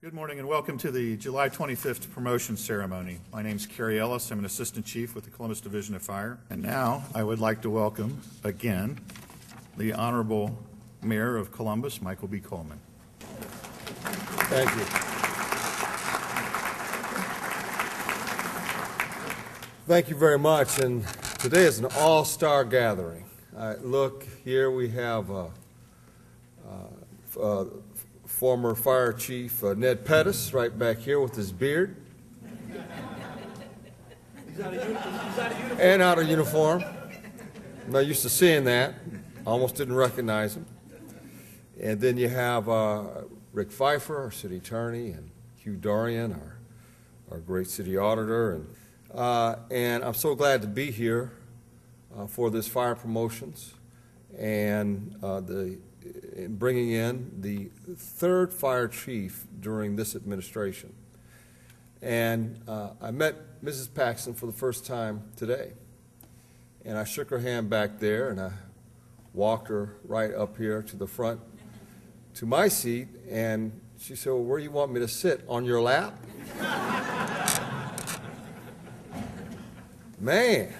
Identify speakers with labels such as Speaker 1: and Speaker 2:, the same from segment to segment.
Speaker 1: Good morning and welcome to the July 25th promotion ceremony. My name is Kerry Ellis. I'm an Assistant Chief with the Columbus Division of Fire. And now I would like to welcome again the Honorable Mayor of Columbus, Michael B. Coleman.
Speaker 2: Thank you. Thank you very much. And today is an all-star gathering. Look, here we have former Fire Chief Ned Pettis right back here with his beard. He's out of uniform. And out of uniform. I'm not used to seeing that. Almost didn't recognize him. And then you have Rick Pfeiffer, our city attorney, and Hugh Dorian, our great city auditor. And I'm so glad to be here for this fire promotions and in bringing in the third fire chief during this administration. And I met Mrs. Paxton for the first time today. And I shook her hand back there, and I walked her right up here to the front to my seat, and she said, "Well, where do you want me to sit? On your lap?" Man.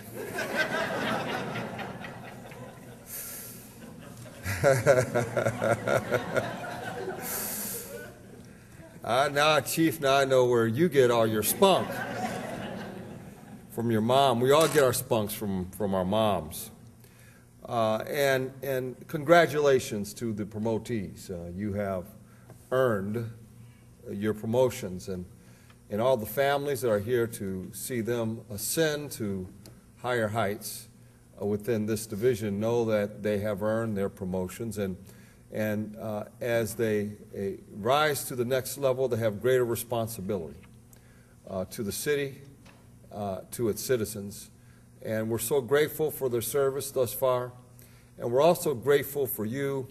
Speaker 2: Now, Chief, now I know where you get all your spunk. From your mom. We all get our spunks from our moms. And congratulations to the promotees. You have earned your promotions, and all the families that are here to see them ascend to higher heights within this division know that they have earned their promotions, and as they rise to the next level, they have greater responsibility to the city, to its citizens. And we're so grateful for their service thus far, and we're also grateful for you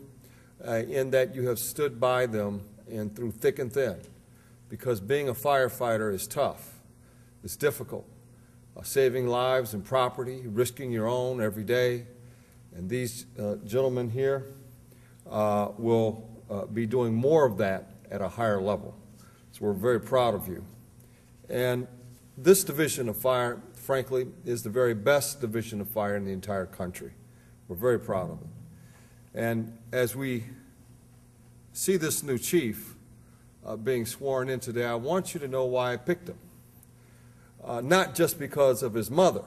Speaker 2: in that you have stood by them and through thick and thin, because being a firefighter is tough. It's difficult. Saving lives and property, risking your own every day. And these gentlemen here will be doing more of that at a higher level. So we're very proud of you. And this division of fire, frankly, is the very best division of fire in the entire country. We're very proud of it. And as we see this new chief being sworn in today, I want you to know why I picked him. Not just because of his mother,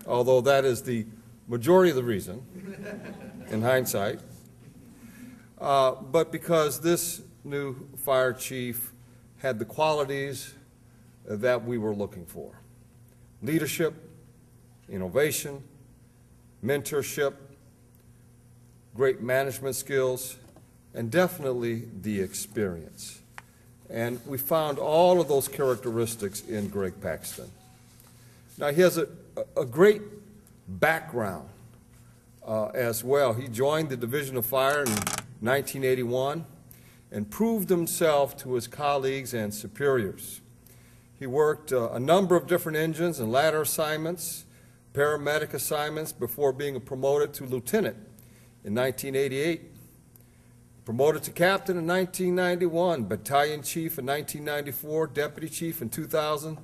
Speaker 2: although that is the majority of the reason, in hindsight, but because this new fire chief had the qualities that we were looking for: leadership, innovation, mentorship, great management skills, and definitely the experience. And we found all of those characteristics in Greg Paxton. Now, he has a great background as well. He joined the Division of Fire in 1981 and proved himself to his colleagues and superiors. He worked a number of different engines and ladder assignments, paramedic assignments, before being promoted to lieutenant in 1988. Promoted to captain in 1991, battalion chief in 1994, deputy chief in 2000,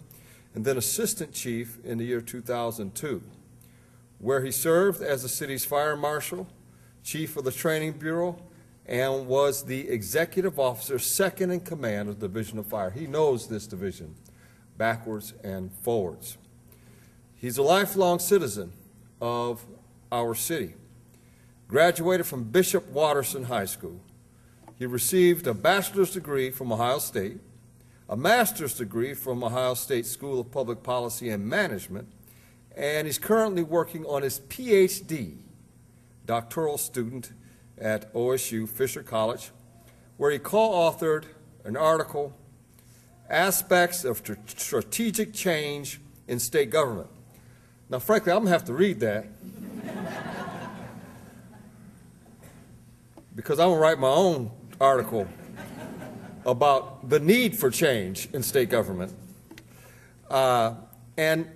Speaker 2: and then assistant chief in the year 2002, where he served as the city's fire marshal, chief of the training bureau, and was the executive officer second in command of the Division of Fire. He knows this division backwards and forwards. He's a lifelong citizen of our city. Graduated from Bishop Watterson High School. He received a bachelor's degree from Ohio State, a master's degree from Ohio State School of Public Policy and Management, and he's currently working on his PhD, doctoral student at OSU Fisher College, where he co-authored an article, Aspects of Strategic Change in State Government. Now, frankly, I'm going to have to read that because I'm going to write my own article about the need for change in state government. And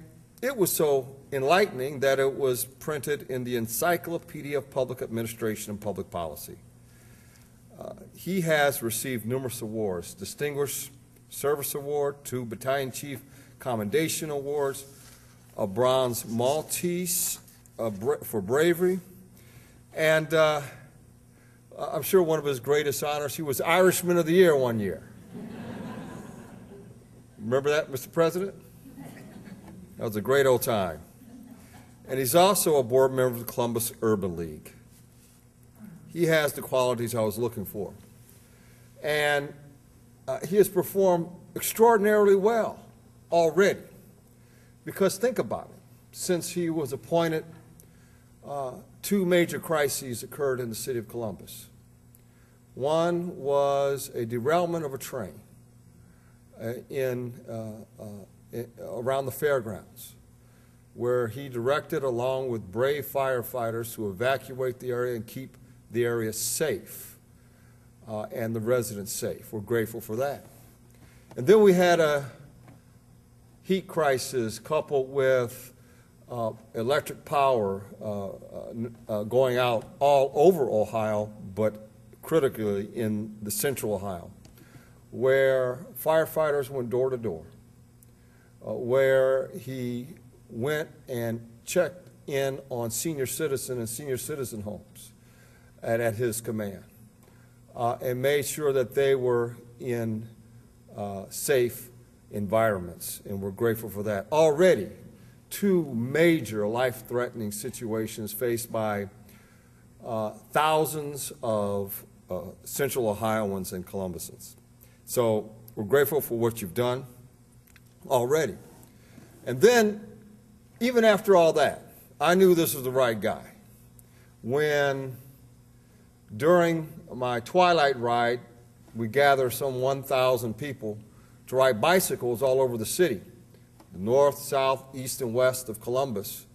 Speaker 2: it was so enlightening that it was printed in the Encyclopedia of Public Administration and Public Policy. He has received numerous awards: Distinguished Service Award, 2 Battalion Chief Commendation Awards, a Bronze Maltese for bravery, and I'm sure one of his greatest honors, he was Irishman of the Year one year. Remember that, Mr. President? That was a great old time. And he's also a board member of the Columbus Urban League. He has the qualities I was looking for. And he has performed extraordinarily well already. Because think about it. Since he was appointed, 2 major crises occurred in the city of Columbus. One was a derailment of a train around the fairgrounds, where he directed, along with brave firefighters, to evacuate the area and keep the area safe and the residents safe. We're grateful for that. And then we had a heat crisis coupled with electric power going out all over Ohio, but critically in the central Ohio, where firefighters went door to door, where he went and checked in on senior citizen and senior citizen homes at his command, and made sure that they were in safe environments, and we're grateful for that. Already, 2 major life-threatening situations faced by thousands of Central Ohioans and Columbusans. So we're grateful for what you've done already. And then, even after all that, I knew this was the right guy. When, during my twilight ride, we gathered some 1,000 people to ride bicycles all over the city, the north, south, east, and west of Columbus.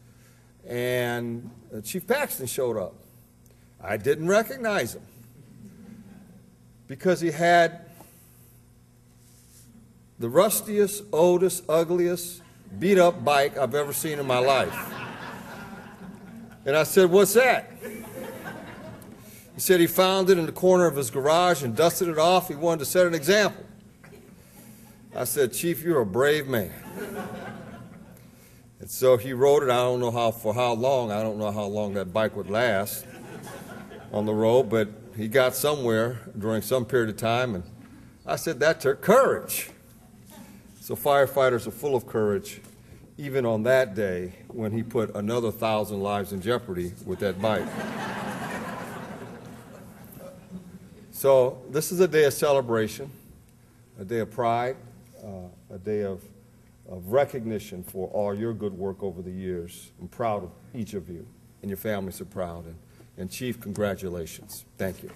Speaker 2: And Chief Paxton showed up. I didn't recognize him because he had the rustiest, oldest, ugliest, beat-up bike I've ever seen in my life. And I said, "What's that?" He said he found it in the corner of his garage and dusted it off. He wanted to set an example. I said, "Chief, you're a brave man." And so he rode it. I don't know for how long. I don't know how long that bike would last on the road, but he got somewhere during some period of time. And I said, that took courage. So firefighters are full of courage, even on that day when he put another 1,000 lives in jeopardy with that bike. So this is a day of celebration, a day of pride, a day of recognition for all your good work over the years. I'm proud of each of you, and your families are proud. And Chief, congratulations. Thank you.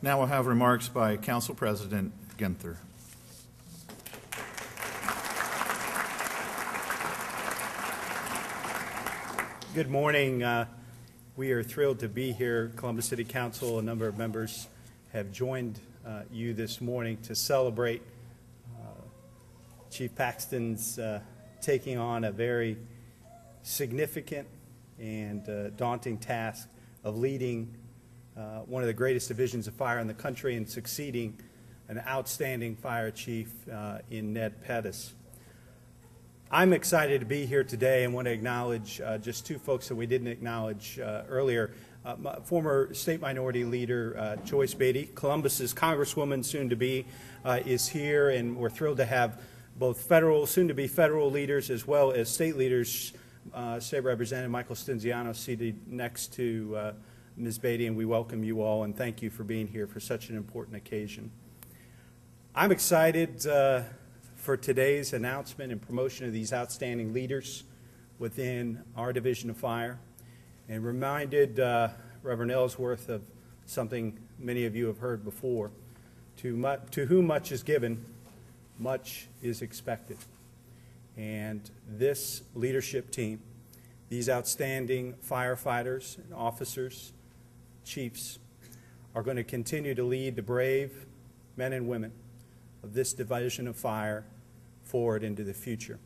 Speaker 1: Now we'll have remarks by Council President Ginther.
Speaker 3: Good morning. We are thrilled to be here. Columbus City Council, a number of members have joined you this morning to celebrate Chief Paxton's taking on a very significant and daunting task of leading one of the greatest divisions of fire in the country and succeeding an outstanding fire chief in Ned Pettis. I'm excited to be here today and want to acknowledge just 2 folks that we didn't acknowledge earlier. Former state minority leader Joyce Beatty, Columbus's Congresswoman soon to be, is here, and we're thrilled to have both federal, soon to be federal leaders as well as state leaders. State Representative Michael Stinziano seated next to Ms. Beatty, and we welcome you all and thank you for being here for such an important occasion. I'm excited for today's announcement and promotion of these outstanding leaders within our Division of Fire, and reminded Reverend Ellsworth of something many of you have heard before. To whom much is given, much is expected. And this leadership team, these outstanding firefighters and officers, chiefs, are going to continue to lead the brave men and women of this Division of Fire forward into the future.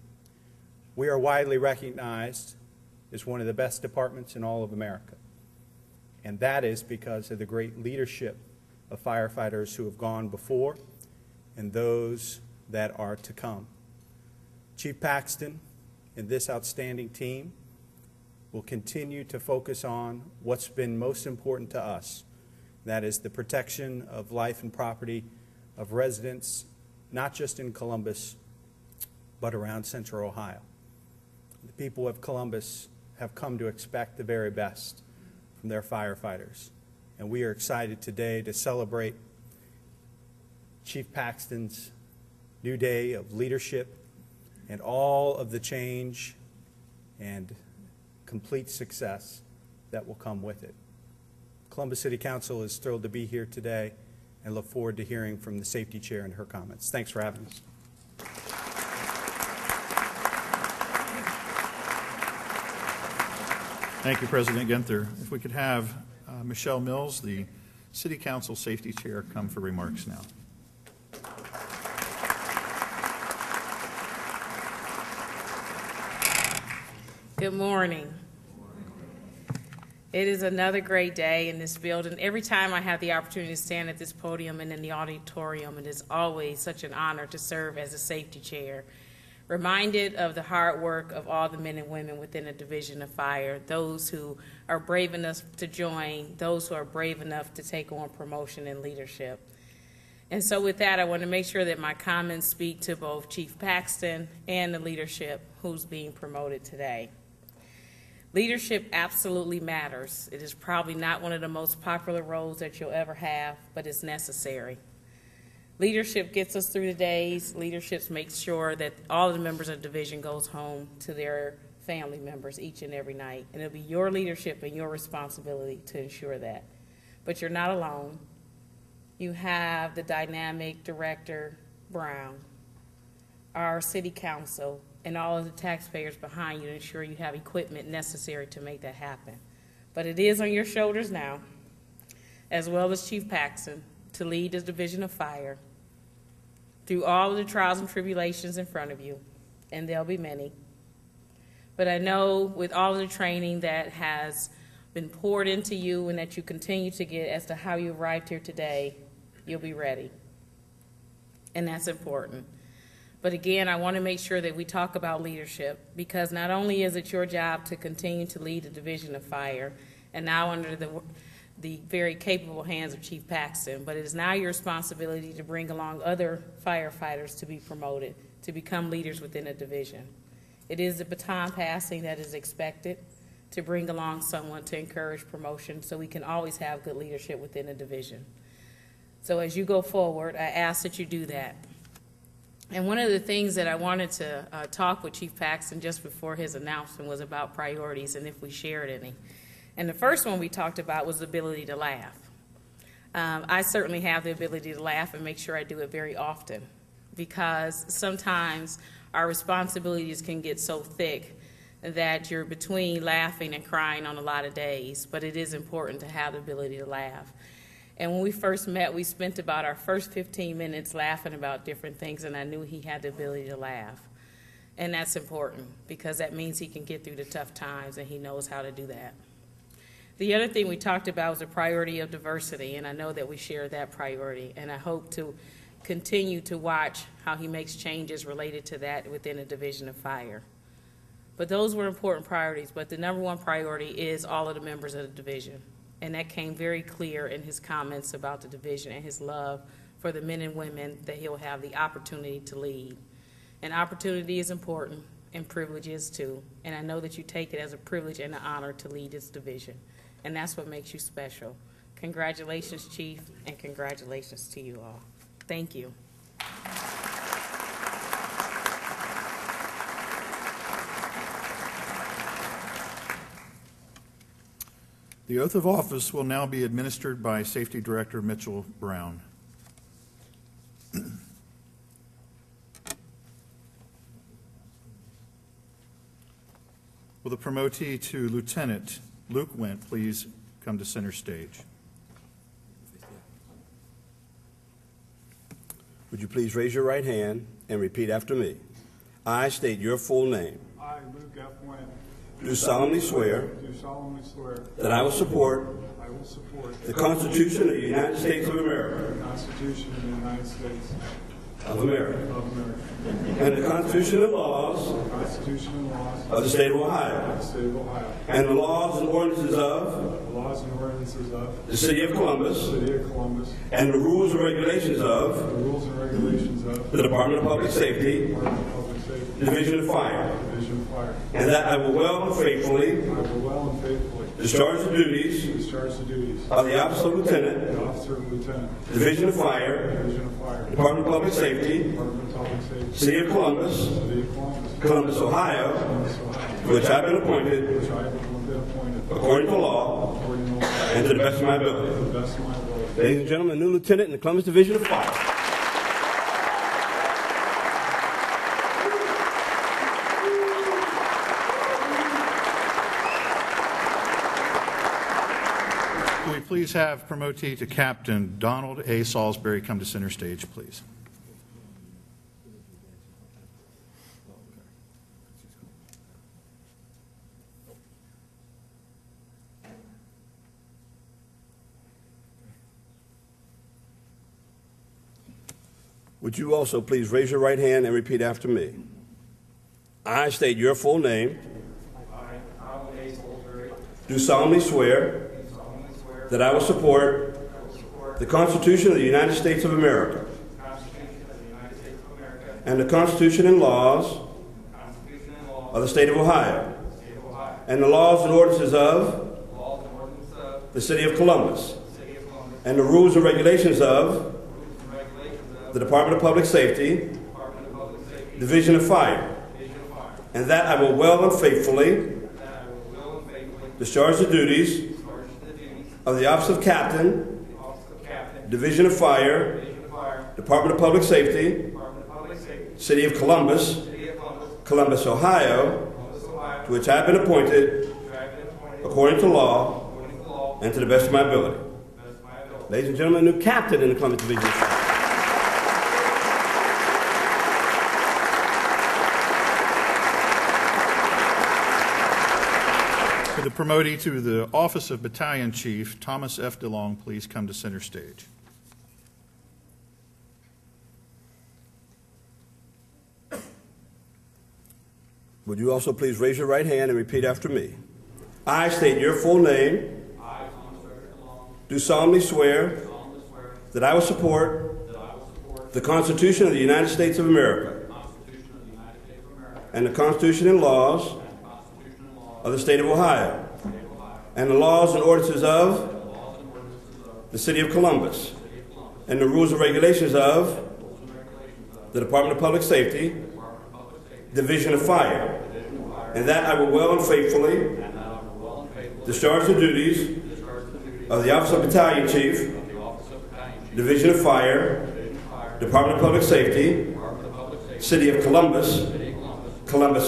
Speaker 3: We are widely recognized as one of the best departments in all of America, and that is because of the great leadership of firefighters who have gone before and those that are to come. Chief Paxton and this outstanding team will continue to focus on what's been most important to us. That is the protection of life and property of residents, not just in Columbus, but around Central Ohio. The people of Columbus have come to expect the very best from their firefighters. And we are excited today to celebrate Chief Paxton's new day of leadership and all of the change and complete success that will come with it. Columbus City Council is thrilled to be here today and look forward to hearing from the Safety Chair and her comments. Thanks for having us.
Speaker 1: Thank you, President Ginther. If we could have Michelle Mills, the City Council Safety Chair, come for remarks now.
Speaker 4: Good morning. It is another great day in this building. Every time I have the opportunity to stand at this podium and in the auditorium, it is always such an honor to serve as a safety chair. Reminded of the hard work of all the men and women within the Division of Fire, those who are brave enough to join, those who are brave enough to take on promotion and leadership. And so with that, I want to make sure that my comments speak to both Chief Paxton and the leadership who's being promoted today. Leadership absolutely matters. It is probably not one of the most popular roles that you'll ever have, but it's necessary. Leadership gets us through the days. Leadership makes sure that all of the members of the division goes home to their family members each and every night. And it'll be your leadership and your responsibility to ensure that. But you're not alone. You have the dynamic Director Brown, our City Council, and all of the taxpayers behind you to ensure you have equipment necessary to make that happen. But it is on your shoulders now, as well as Chief Paxton, to lead the Division of Fire through all of the trials and tribulations in front of you, and there'll be many. But I know with all of the training that has been poured into you and that you continue to get as to how you arrived here today, you'll be ready. And that's important. But again, I want to make sure that we talk about leadership, because not only is it your job to continue to lead the Division of Fire, and now under the very capable hands of Chief Paxton, but it is now your responsibility to bring along other firefighters to be promoted, to become leaders within a division. It is the baton passing that is expected, to bring along someone to encourage promotion so we can always have good leadership within a division. So as you go forward, I ask that you do that. And one of the things that I wanted to talk with Chief Paxton just before his announcement was about priorities and if we shared any. And the first one we talked about was the ability to laugh. I certainly have the ability to laugh and make sure I do it very often, because sometimes our responsibilities can get so thick that you're between laughing and crying on a lot of days, but it is important to have the ability to laugh. And when we first met, we spent about our first 15 minutes laughing about different things, and I knew he had the ability to laugh. And that's important, because that means he can get through the tough times, and he knows how to do that. The other thing we talked about was the priority of diversity, and I know that we share that priority, and I hope to continue to watch how he makes changes related to that within the Division of Fire. But those were important priorities, but the number one priority is all of the members of the division. And that came very clear in his comments about the division and his love for the men and women that he'll have the opportunity to lead. And opportunity is important, and privilege is too. And I know that you take it as a privilege and an honor to lead this division. And that's what makes you special. Congratulations, Chief, and congratulations to you all. Thank you.
Speaker 1: The oath of office will now be administered by Safety Director Mitchell Brown. Will the promotee to Lieutenant Luke Went please come to center stage?
Speaker 5: Would you please raise your right hand and repeat after me? I state your full name.
Speaker 6: I, Luke F. Wynn,
Speaker 5: Do solemnly swear
Speaker 6: do solemnly swear
Speaker 5: that I will support
Speaker 6: I will support
Speaker 5: the Constitution of the United States of America,
Speaker 6: the Constitution of the United States
Speaker 5: of America,
Speaker 6: of America,
Speaker 5: and the Constitution and laws
Speaker 6: the Constitution and laws
Speaker 5: of the state of
Speaker 6: of
Speaker 5: Ohio,
Speaker 6: the State of Ohio,
Speaker 5: and the laws and ordinances of
Speaker 6: the laws and ordinances of
Speaker 5: the City of
Speaker 6: the
Speaker 5: Columbus,
Speaker 6: City of Columbus,
Speaker 5: and the rules and regulations
Speaker 6: the
Speaker 5: of
Speaker 6: rules and regulations of
Speaker 5: the Department of Public Safety,
Speaker 6: Department of Public Safety,
Speaker 5: Division of Fire,
Speaker 6: Division of Fire.
Speaker 5: and that I will well and faithfully
Speaker 6: I will well and faithfully
Speaker 5: discharge the duties
Speaker 6: discharge the duties
Speaker 5: of the office of Lieutenant,
Speaker 6: of the officer of Lieutenant,
Speaker 5: Division of Fire,
Speaker 6: Division of Fire,
Speaker 5: Department of Public Safety,
Speaker 6: Department of Public Safety,
Speaker 5: City of Columbus,
Speaker 6: City of Columbus,
Speaker 5: Columbus, Ohio,
Speaker 6: Columbus, Ohio,
Speaker 5: to which I have been appointed
Speaker 6: which I have been appointed
Speaker 5: according to law
Speaker 6: according to law
Speaker 5: and to the best of my ability.
Speaker 6: to the best of my ability.
Speaker 5: Ladies and gentlemen, a new lieutenant in the Columbus Division of Fire.
Speaker 1: Can we please have promotee to Captain Donald A. Salisbury come to center stage, please?
Speaker 5: Would you also please raise your right hand and repeat after me? I state your full name.
Speaker 7: I, Donald A. Salisbury,
Speaker 5: Do solemnly swear
Speaker 7: do solemnly swear
Speaker 5: that I will support
Speaker 7: I will support
Speaker 5: the Constitution of the United States of America
Speaker 7: the Constitution of the United States of America,
Speaker 5: and the Constitution and laws
Speaker 7: the Constitution and laws
Speaker 5: of the state of Ohio,
Speaker 7: of the State of Ohio,
Speaker 5: and the laws and ordinances of
Speaker 7: the laws and ordinances of
Speaker 5: the City of Columbus,
Speaker 7: the City of Columbus,
Speaker 5: and the rules and regulations of
Speaker 7: rules and regulations of
Speaker 5: the Department of Public Safety,
Speaker 7: Department of Public Safety,
Speaker 5: Division of Fire,
Speaker 7: Division of Fire,
Speaker 5: and that I will well and faithfully
Speaker 7: that I will well and faithfully
Speaker 5: discharge the duties
Speaker 7: discharge the duties
Speaker 5: of the office of Captain,
Speaker 7: of the office of Captain,
Speaker 5: Division of Fire,
Speaker 7: Division of Fire,
Speaker 5: Department of Public Safety,
Speaker 7: Department of Public Safety,
Speaker 5: City of Columbus,
Speaker 7: City of Columbus,
Speaker 5: Columbus, Ohio,
Speaker 7: Columbus, Ohio,
Speaker 5: to which I have been appointed
Speaker 7: which I have been appointed
Speaker 5: according to law
Speaker 7: according to law
Speaker 5: and to the best of my ability.
Speaker 7: to the best of my ability.
Speaker 5: Ladies and gentlemen, a new captain in the Columbus Division of Fire.
Speaker 1: Could the promotee to the office of Battalion Chief, Thomas F. DeLong, please come to center stage?
Speaker 5: Would you also please raise your right hand and repeat after me? I state your full name,
Speaker 7: I, Thomas Frederick DeLong,
Speaker 5: do solemnly swear
Speaker 7: solemnly swear
Speaker 5: that I will support
Speaker 7: that I will support
Speaker 5: the Constitution of the United States of America
Speaker 7: the Constitution of the United States of America
Speaker 5: and the Constitution and laws
Speaker 7: and the Constitution and laws
Speaker 5: of the state of Ohio,
Speaker 7: of the State of Ohio,
Speaker 5: and the laws and ordinances of
Speaker 7: and the laws and ordinances of
Speaker 5: the City of Columbus,
Speaker 7: the City of Columbus,
Speaker 5: and the rules and regulations of
Speaker 7: rules and regulations of
Speaker 5: the Department of Public Safety,
Speaker 7: the Department of Public Safety,
Speaker 5: Division of Fire,
Speaker 7: Division of Fire,
Speaker 5: and that I will well and faithfully
Speaker 7: and that I will well and faithfully
Speaker 5: discharge the duties
Speaker 7: discharge the duties
Speaker 5: of the office of Battalion Chief,
Speaker 7: of the office of Battalion Chief,
Speaker 5: Division of Fire,
Speaker 7: Division of Fire,
Speaker 5: Department of Public Safety,
Speaker 7: Department of Public Safety,
Speaker 5: City of Columbus,
Speaker 7: City of Columbus,
Speaker 5: Columbus, Ohio,
Speaker 7: Columbus, Ohio,
Speaker 5: to which I have been appointed
Speaker 7: which I have been appointed
Speaker 5: according to law
Speaker 7: according to law
Speaker 5: and to the best of my ability.
Speaker 7: and to the best of my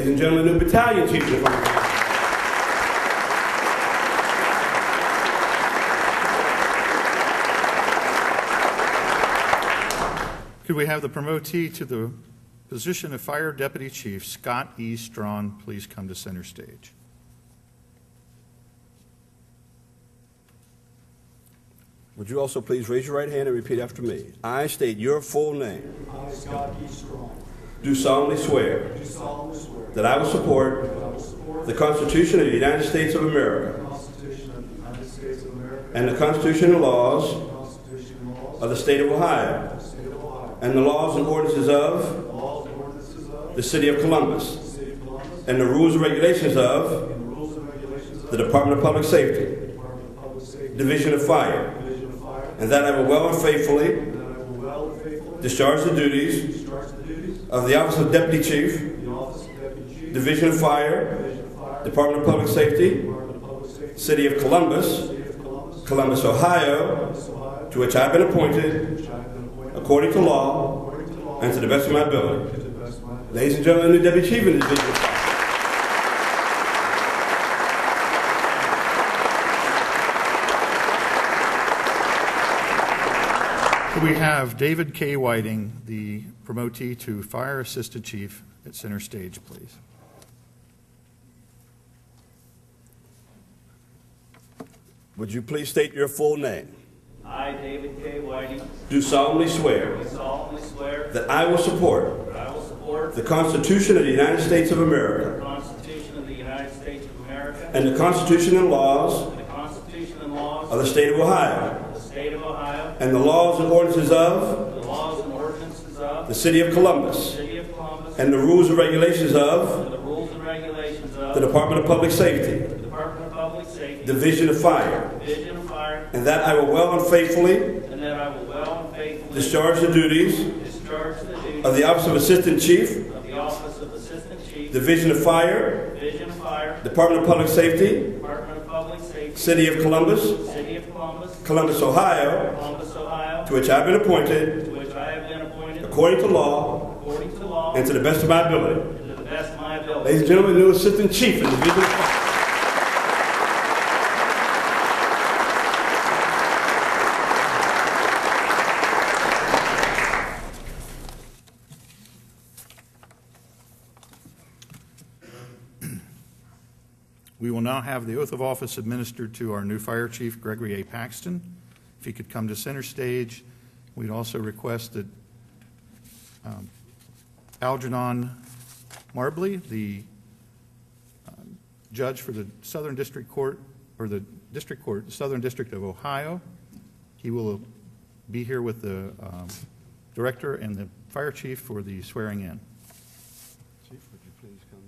Speaker 5: Ladies and gentlemen, new Battalion Chief in the Columbus Division.
Speaker 1: Could we have the promotee to the position of Fire Deputy Chief, Scott E. Strawn, please come to center stage?
Speaker 5: Would you also please raise your right hand and repeat after me? I state your full name.
Speaker 6: I, Scott E. Strong,
Speaker 5: Do solemnly swear
Speaker 6: do solemnly swear
Speaker 5: that I will support
Speaker 6: that I will support
Speaker 5: the Constitution of the United States of America
Speaker 6: the Constitution of the United States of America
Speaker 5: and the Constitution and laws
Speaker 6: and the Constitution and laws
Speaker 5: of the state of Ohio,
Speaker 6: of the State of Ohio,
Speaker 5: and the laws and ordinances of
Speaker 6: the laws and ordinances of
Speaker 5: the City of Columbus,
Speaker 6: the City of Columbus,
Speaker 5: and the rules and regulations of
Speaker 6: and the rules and regulations of
Speaker 5: the Department of Public Safety,
Speaker 6: the Department of Public Safety,
Speaker 5: Division of Fire,
Speaker 6: Division of Fire,
Speaker 5: and that I will well and faithfully
Speaker 6: and that I will well and faithfully
Speaker 5: discharge the duties
Speaker 6: discharge the duties
Speaker 5: of the office of Deputy Chief,
Speaker 6: of the office of Deputy Chief,
Speaker 5: Division of Fire,
Speaker 6: Division of Fire,
Speaker 5: Department of Public Safety,
Speaker 6: Department of Public Safety,
Speaker 5: City of Columbus,
Speaker 6: City of Columbus,
Speaker 5: Columbus, Ohio,
Speaker 6: Columbus, Ohio,
Speaker 5: to which I have been appointed
Speaker 6: which I have been appointed
Speaker 5: according to law
Speaker 6: according to law
Speaker 5: and to the best of my ability.
Speaker 6: and to the best of my ability.
Speaker 5: Ladies and gentlemen, new Deputy Chief in the Division of Fire.
Speaker 1: Could we have David K. Whiting, the promotee to Fire Assistant Chief at center stage, please?
Speaker 5: Would you please state your full name?
Speaker 8: I, David K. Whiting,
Speaker 5: Do solemnly swear
Speaker 8: do solemnly swear
Speaker 5: that I will support
Speaker 8: that I will support
Speaker 5: the Constitution of the United States of
Speaker 8: the
Speaker 5: America
Speaker 8: Constitution of the United States of America
Speaker 5: and the Constitution and laws
Speaker 8: and the Constitution and laws
Speaker 5: of the State of Ohio
Speaker 8: of the State of Ohio,
Speaker 5: and the laws and ordinances of
Speaker 8: the laws and ordinances of
Speaker 5: the City of
Speaker 8: the
Speaker 5: Columbus
Speaker 8: City of Columbus,
Speaker 5: and the rules and regulations of
Speaker 8: and the rules and regulations of
Speaker 5: the Department of Public Safety,
Speaker 8: the Department of Public Safety,
Speaker 5: Division of Fire,
Speaker 8: Division of Fire,
Speaker 5: and that I will well and faithfully
Speaker 8: and that I will well and faithfully
Speaker 5: discharge the duties
Speaker 8: discharge the duties
Speaker 5: of the Office of Assistant Chief,
Speaker 8: of the Office of Assistant Chief,
Speaker 5: Division of Fire,
Speaker 8: Division of Fire,
Speaker 5: Department of Public Safety,
Speaker 8: Department of Public Safety,
Speaker 5: City of Columbus,
Speaker 8: City of Columbus,
Speaker 5: Columbus, Ohio,
Speaker 8: Columbus, Ohio,
Speaker 5: to which I have been appointed
Speaker 8: to which I have been appointed
Speaker 5: according to law
Speaker 8: according to law
Speaker 5: and to the best of my ability.
Speaker 8: and to the best of my ability.
Speaker 5: Ladies and gentlemen, the new Assistant Chief in the Division of Fire.
Speaker 1: We will now have the oath of office administered to our new fire chief, Gregory A. Paxton. If he could come to center stage. We'd also request that Algernon Marbley, the judge for the Southern District Court, or the District Court, Southern District of Ohio, he will be here with the director and the fire chief for the swearing in.
Speaker 5: Chief, would you please come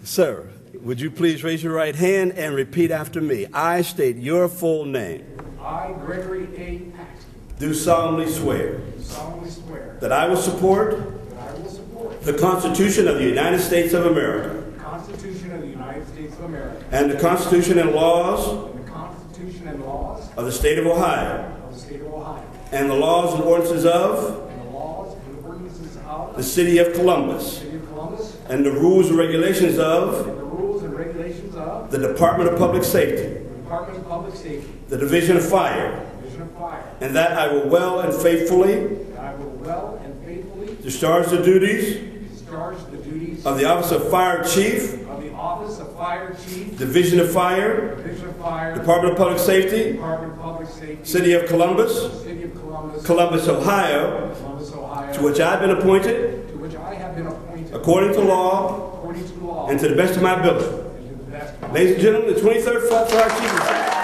Speaker 5: Sir, would you please raise your right hand and repeat after me? I state your full name.
Speaker 6: I, Gregory A. Paxton,
Speaker 5: Do solemnly swear
Speaker 6: do solemnly swear
Speaker 5: that I will support
Speaker 6: that I will support
Speaker 5: the Constitution of the United States of America
Speaker 6: the Constitution of the United States of America
Speaker 5: and the Constitution and laws
Speaker 6: and the Constitution and laws
Speaker 5: of the State of Ohio
Speaker 6: of the State of Ohio
Speaker 5: and the laws and ordinances of
Speaker 6: and the laws and ordinances of
Speaker 5: the City of Columbus
Speaker 6: the City of Columbus
Speaker 5: and the rules and regulations of
Speaker 6: and the rules and regulations of
Speaker 5: the Department of Public Safety,
Speaker 6: the Department of Public Safety,
Speaker 5: the Division of Fire,
Speaker 6: Division of Fire,
Speaker 5: and that I will well and faithfully
Speaker 6: that I will well and faithfully
Speaker 5: discharge the duties
Speaker 6: discharge the duties
Speaker 5: of the Office of Fire Chief,
Speaker 6: of the Office of Fire Chief,
Speaker 5: Division of Fire,
Speaker 6: Division of Fire,
Speaker 5: Department of Public Safety,
Speaker 6: Department of Public Safety,
Speaker 5: City of Columbus,
Speaker 6: City of Columbus,
Speaker 5: Columbus, Ohio,
Speaker 6: Columbus, Ohio,
Speaker 5: to which I have been appointed
Speaker 6: to which I have been appointed
Speaker 5: according to law
Speaker 6: according to law
Speaker 5: and to the best of my ability.
Speaker 6: and to the best of my
Speaker 5: Ladies and gentlemen, the 23rd Fire Chief is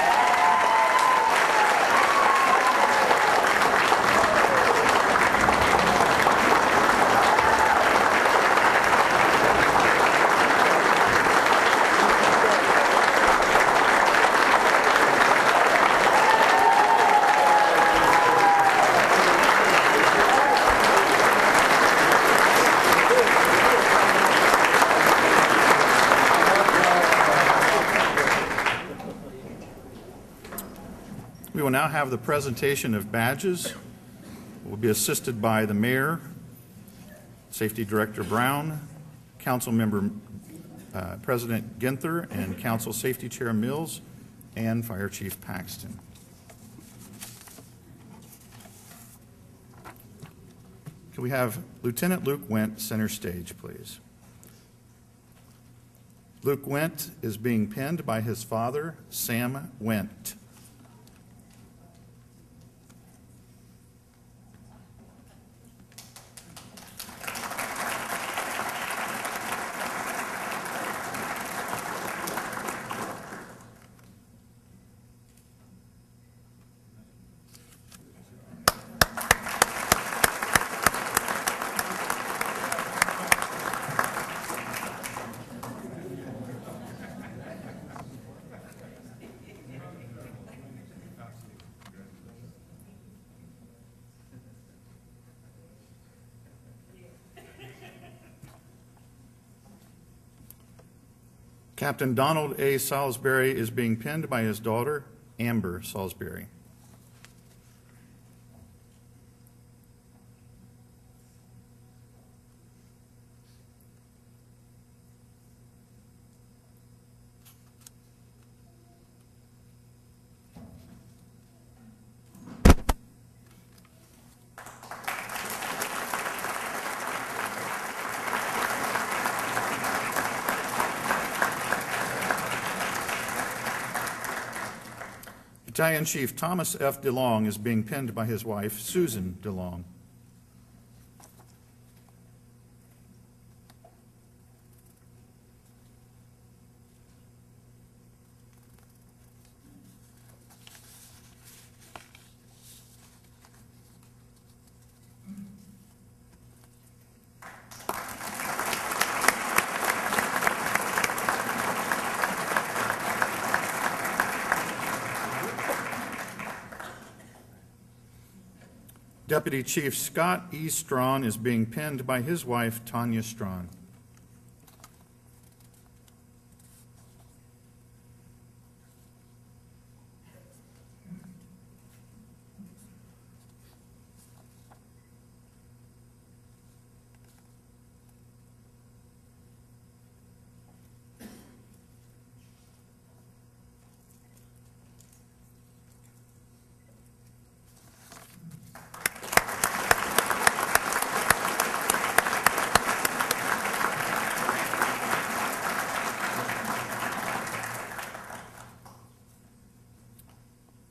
Speaker 1: We will now have the presentation of badges. We'll be assisted by the mayor, Safety Director Brown, Council Member President Ginther, and Council Safety Chair Mills, and Fire Chief Paxton. Can we have Lieutenant Luke Went center stage, please? Luke Went is being pinned by his father, Sam Went. Captain Donald A. Salisbury is being pinned by his daughter, Amber Salisbury. Battalion Chief Thomas F. DeLong is being pinned by his wife, Susan DeLong. Deputy Chief Scott E. Strawn is being pinned by his wife, Tanya Strawn.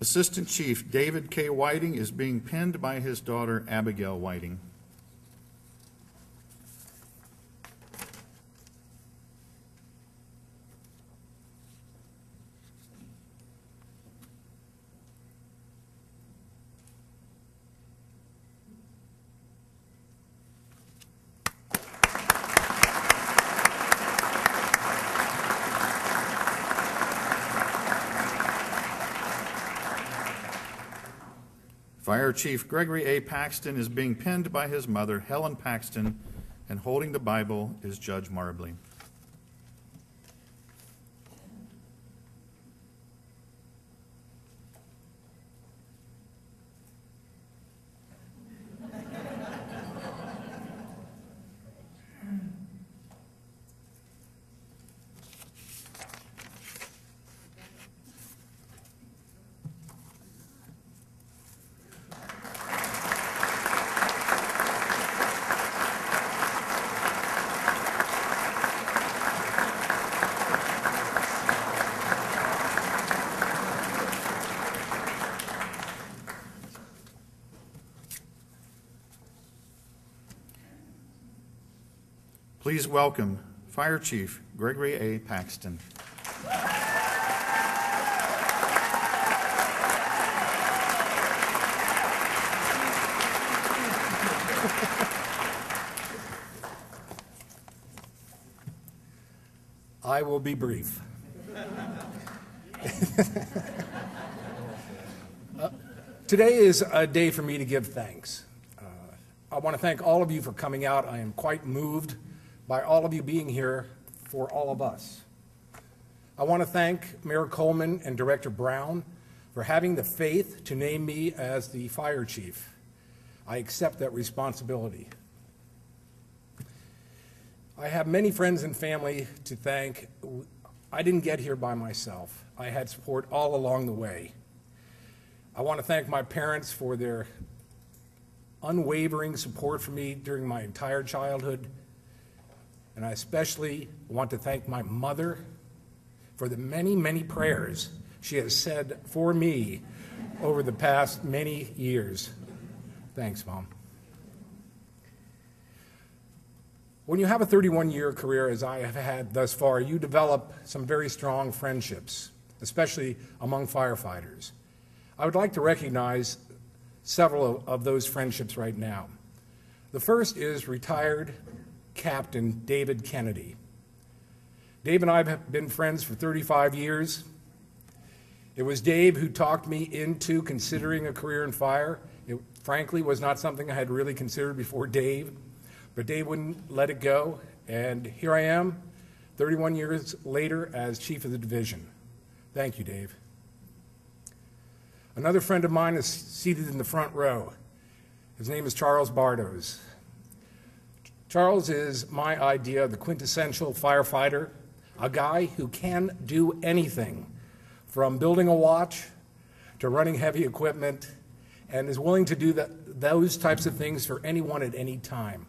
Speaker 1: Assistant Chief David K. Whiting is being pinned by his daughter, Abigail Whiting. Fire Chief Gregory A. Paxton is being pinned by his mother, Helen Paxton, and holding the Bible is Judge Marbley. Please welcome Fire Chief Gregory A. Paxton.
Speaker 9: I will be brief. Today is a day for me to give thanks. I want to thank all of you for coming out. I am quite moved by all of you being here for all of us. I want to thank Mayor Coleman and Director Brown for having the faith to name me as the fire chief. I accept that responsibility. I have many friends and family to thank. I didn't get here by myself. I had support all along the way. I want to thank my parents for their unwavering support for me during my entire childhood. And I especially want to thank my mother for the many, many prayers she has said for me over the past many years. Thanks, Mom. When you have a 31-year career, as I have had thus far, you develop some very strong friendships, especially among firefighters. I would like to recognize several of those friendships right now. The first is retired Captain David Kennedy. Dave and I have been friends for 35 years. It was Dave who talked me into considering a career in fire. It frankly was not something I had really considered before Dave, but Dave wouldn't let it go, and here I am, 31 years later as chief of the division. Thank you, Dave. Another friend of mine is seated in the front row. His name is Charles Bardos. Charles is my idea of the quintessential firefighter, a guy who can do anything, from building a watch to running heavy equipment, and is willing to do those types of things for anyone at any time.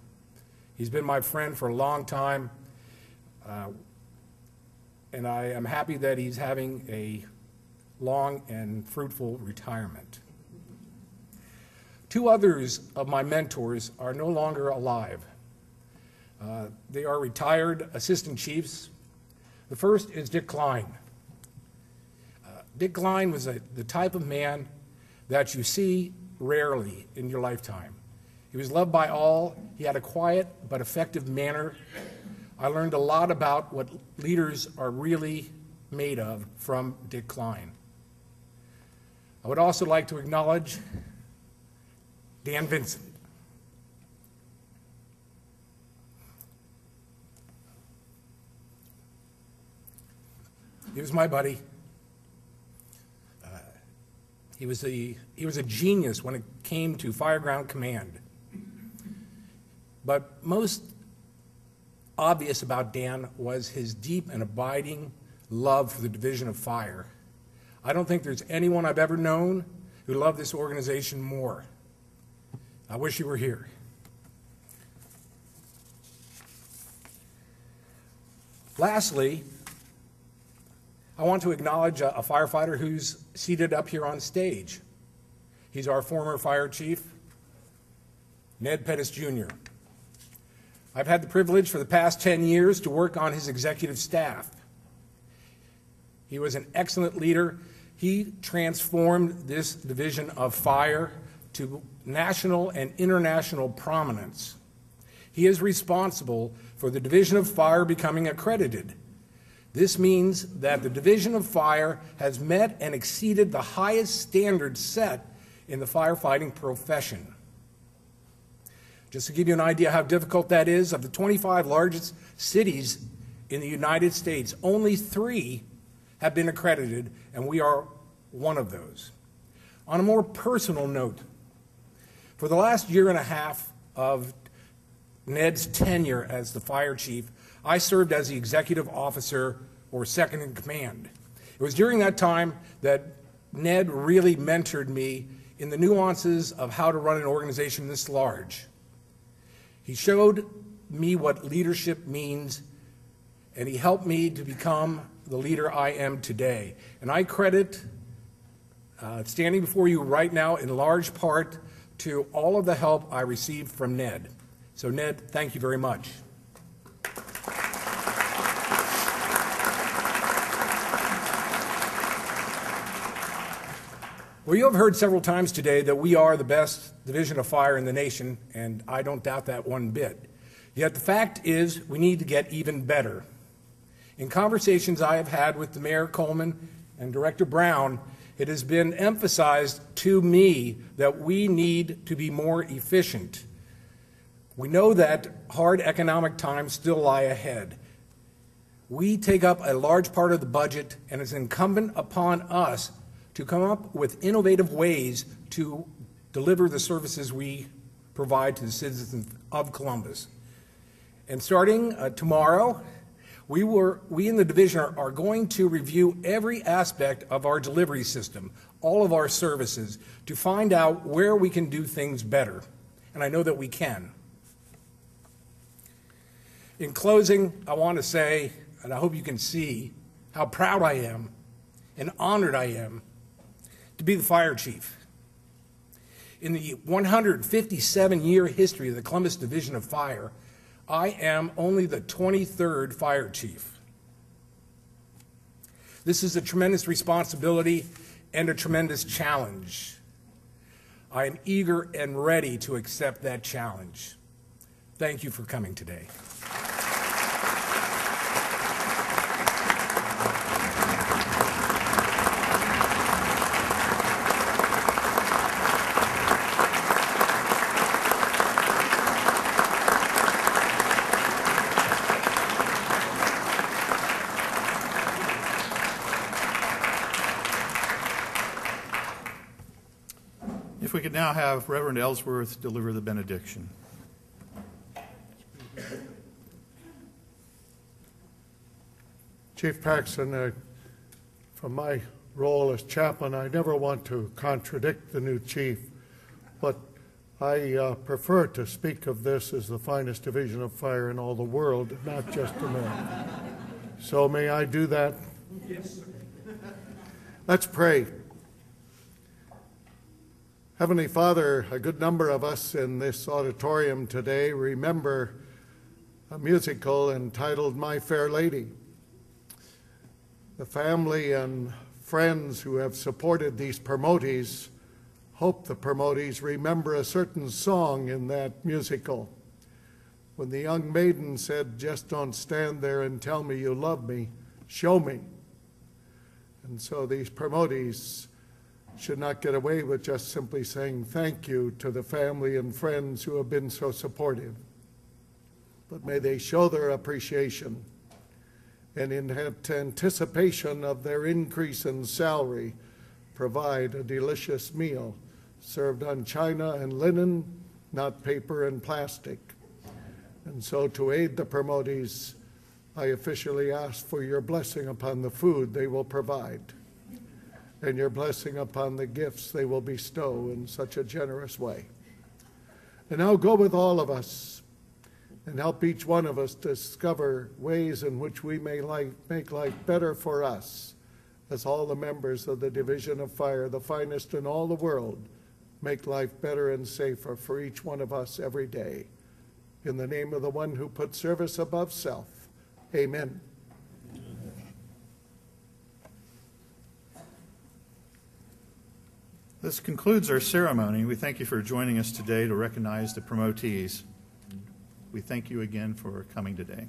Speaker 9: He's been my friend for a long time, and I am happy that he's having a long and fruitful retirement. Two others of my mentors are no longer alive. They are retired assistant chiefs. The first is Dick Klein. Dick Klein was the type of man that you see rarely in your lifetime. He was loved by all. He had a quiet but effective manner. I learned a lot about what leaders are really made of from Dick Klein. I would also like to acknowledge Dan Vincent. He was my buddy. He was a genius when it came to fireground command. But most obvious about Dan was his deep and abiding love for the Division of Fire. I don't think there's anyone I've ever known who loved this organization more. I wish you were here. Lastly, I want to acknowledge a firefighter who's seated up here on stage. He's our former fire chief, Ned Pettis Jr. I've had the privilege for the past 10 years to work on his executive staff. He was an excellent leader. He transformed this Division of Fire to national and international prominence. He is responsible for the Division of Fire becoming accredited. This means that the Division of Fire has met and exceeded the highest standards set in the firefighting profession. Just to give you an idea how difficult that is, of the 25 largest cities in the United States, only 3 have been accredited, and we are one of those. On a more personal note, for the last year and a half of Ned's tenure as the fire chief, I served as the executive officer or second in command. It was during that time that Ned really mentored me in the nuances of how to run an organization this large. He showed me what leadership means, and he helped me to become the leader I am today. And I credit standing before you right now in large part to all of the help I received from Ned. So Ned, thank you very much. Well, you have heard several times today that we are the best Division of Fire in the nation, and I don't doubt that one bit. Yet the fact is we need to get even better. In conversations I have had with the Mayor Coleman and Director Brown, it has been emphasized to me that we need to be more efficient. We know that hard economic times still lie ahead. We take up a large part of the budget, and it's incumbent upon us to come up with innovative ways to deliver the services we provide to the citizens of Columbus. And starting tomorrow, we in the division are going to review every aspect of our delivery system, all of our services, to find out where we can do things better. And I know that we can. In closing, I want to say, and I hope you can see, how proud I am and honored I am to be the fire chief. In the 157-year history of the Columbus Division of Fire, I am only the 23rd fire chief. This is a tremendous responsibility and a tremendous challenge. I am eager and ready to accept that challenge. Thank you for coming today.
Speaker 1: If we could now have Reverend Ellsworth deliver the benediction.
Speaker 10: Chief Paxton, from my role as chaplain, I never want to contradict the new chief, but I prefer to speak of this as the finest division of fire in all the world, not just America. So may I do that? Yes. Let's pray. Heavenly Father, a good number of us in this auditorium today remember a musical entitled My Fair Lady. The family and friends who have supported these promotees hope the promotees remember a certain song in that musical. When the young maiden said, "Just don't stand there and tell me you love me, show me." And so these promotees should not get away with just simply saying thank you to the family and friends who have been so supportive. But may they show their appreciation and in anticipation of their increase in salary, provide a delicious meal served on china and linen, not paper and plastic. And so to aid the promotees, I officially ask for your blessing upon the food they will provide and your blessing upon the gifts they will bestow in such a generous way. And now go with all of us and help each one of us discover ways in which we may make life better for us as all the members of the Division of Fire, the finest in all the world, make life better and safer for each one of us every day. In the name of the one who put service above self, amen.
Speaker 1: This concludes our ceremony. We thank you for joining us today to recognize the promotees. We thank you again for coming today.